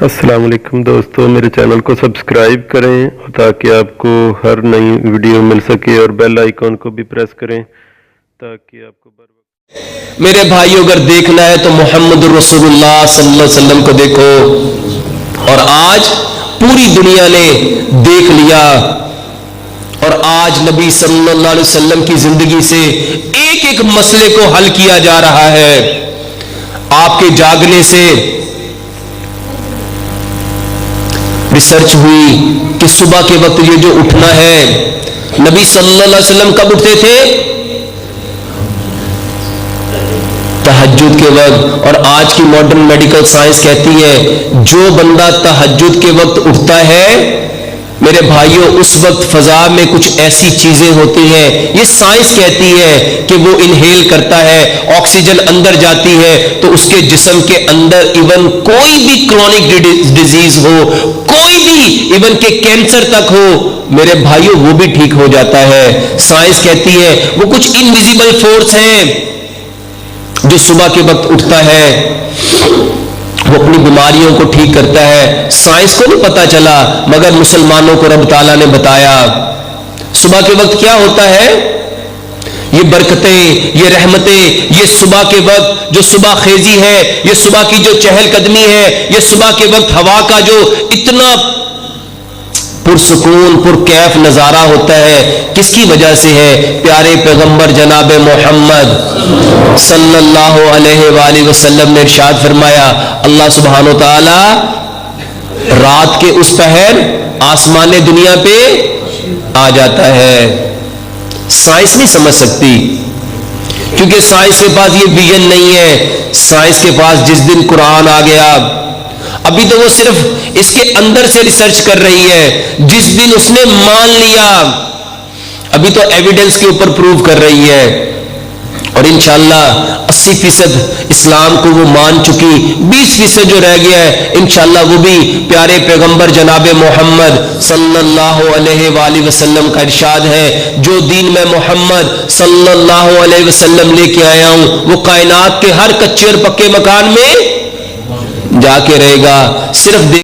السلام علیکم دوستو، میرے چینل کو سبسکرائب کریں تاکہ آپ کو ہر نئی ویڈیو مل سکے، اور بیل آئیکن کو بھی پریس کریں تاکہ آپ کو بر وقت۔ میرے بھائیو، اگر دیکھنا ہے تو محمد رسول اللہ صلی اللہ علیہ وسلم کو دیکھو، اور آج پوری دنیا نے دیکھ لیا، اور آج نبی صلی اللہ علیہ وسلم کی زندگی سے ایک ایک مسئلے کو حل کیا جا رہا ہے۔ آپ کے جاگنے سے ریسرچ ہوئی کہ صبح کے وقت یہ جو اٹھنا ہے، نبی صلی اللہ علیہ وسلم کب اٹھتے تھے؟ تہجد کے وقت۔ اور آج کی ماڈرن میڈیکل سائنس کہتی ہے جو بندہ تہجد کے وقت اٹھتا ہے، میرے بھائیوں، اس وقت فضا میں کچھ ایسی چیزیں ہوتی ہیں، یہ سائنس کہتی ہے کہ وہ انہیل کرتا ہے، آکسیجن اندر جاتی ہے تو اس کے جسم کے اندر ایون کوئی بھی کرونک ڈیزیز ہو، کوئی بھی ایون کہ کینسر تک ہو، میرے بھائیوں، وہ بھی ٹھیک ہو جاتا ہے۔ سائنس کہتی ہے وہ کچھ انویزیبل فورس ہیں جو صبح کے وقت اٹھتا ہے، وہ اپنی بیماریوں کو ٹھیک کرتا ہے۔ سائنس کو نہیں پتا چلا، مگر مسلمانوں کو رب تعالیٰ نے بتایا۔ صبح کے وقت کیا ہوتا ہے؟ یہ برکتیں، یہ رحمتیں، یہ صبح کے وقت جو صبح خیزی ہے، یہ صبح کی جو چہل قدمی ہے، یہ صبح کے وقت ہوا کا جو اتنا پرسکون پرکیف نظارہ ہوتا ہے، کس کی وجہ سے ہے؟ پیارے پیغمبر جناب محمد صلی اللہ علیہ وآلہ وسلم نے ارشاد فرمایا، اللہ سبحانہ و تعالی رات کے اس پہر آسمان دنیا پہ آ جاتا ہے۔ سائنس نہیں سمجھ سکتی، کیونکہ سائنس کے پاس یہ ویژن نہیں ہے۔ سائنس کے پاس جس دن قرآن آ گیا، ابھی تو وہ صرف اس کے اندر سے ریسرچ کر رہی ہے، جس دن اس نے مان لیا، ابھی تو ایویڈنس کے اوپر پروف کر رہی ہے، اور انشاءاللہ 80% اسلام کو وہ مان چکی، 20% جو رہ گیا ہے انشاءاللہ وہ بھی پیارے پیغمبر جناب محمد صلی اللہ علیہ وآلہ وسلم کا ارشاد ہے، جو دین میں محمد صلی اللہ علیہ وسلم لے کے آیا ہوں وہ کائنات کے ہر کچے اور پکے مکان میں جا کے رہے گا۔ صرف